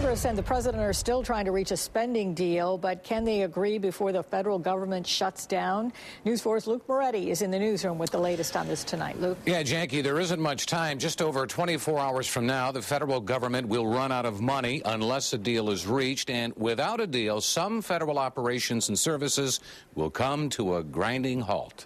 Congress and the president are still trying to reach a spending deal, but can they agree before the federal government shuts down? News 4's Luke Moretti is in the newsroom with the latest on this tonight. Luke? Yeah, Jackie, there isn't much time. Just over 24 hours from now, the federal government will run out of money unless a deal is reached. And without a deal, some federal operations and services will come to a grinding halt.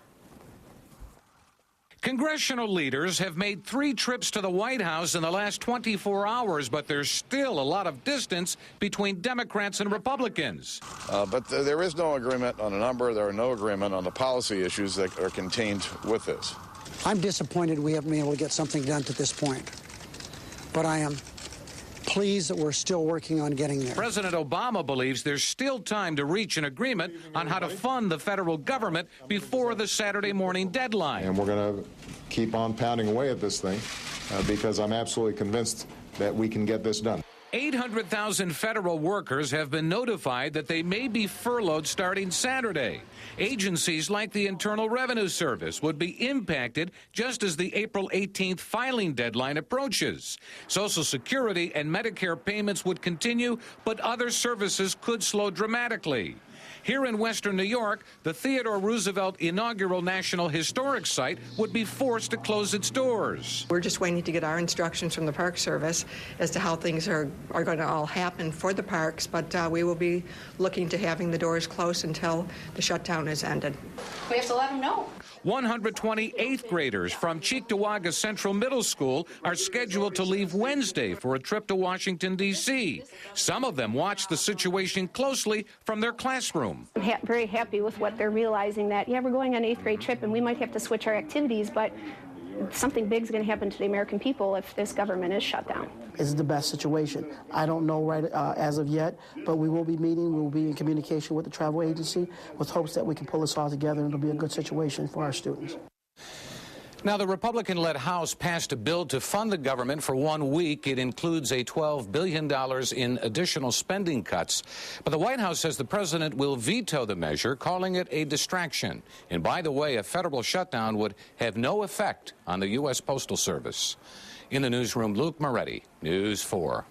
Congressional leaders have made 3 trips to the White House in the last 24 hours, but there's still a lot of distance between Democrats and Republicans. But there is no agreement on a number. There are no agreement on the policy issues that are contained with this. I'm disappointed we haven't been able to get something done to this point, but I am pleased that we're still working on getting there. President Obama believes there's still time to reach an agreement on how to fund the federal government before the Saturday morning deadline. And we're going to keep on pounding away at this thing because I'm absolutely convinced that we can get this done. 800,000 federal workers have been notified that they may be furloughed starting Saturday. Agencies like the Internal Revenue Service would be impacted just as the April 18th filing deadline approaches. Social Security and Medicare payments would continue, but other services could slow dramatically. Here in Western New York, the Theodore Roosevelt Inaugural National Historic Site would be forced to close its doors. We're just waiting to get our instructions from the Park Service as to how things are going to all happen for the parks, but we will be looking to having the doors closed until the shutdown is ended. We have to let them know. 120 8th graders from CHEEKTOWAGA Central Middle School are scheduled to leave Wednesday for a trip to Washington, D.C. Some of them watch the situation closely from their classroom. I'm very happy with what they're realizing, that, yeah, we're going on an 8th grade trip and we might have to switch our activities, but something big is going to happen to the American people if this government is shut down. It's the best situation. I don't know right as of yet, but we will be meeting. We will be in communication with the travel agency with hopes that we can pull this all together and it'll be a good situation for our students. Now, the Republican-led House passed a bill to fund the government for 1 week. It includes a $12 billion in additional spending cuts. But the White House says the president will veto the measure, calling it a distraction. And by the way, a federal shutdown would have no effect on the U.S. Postal Service. In the newsroom, Luke Moretti, News 4.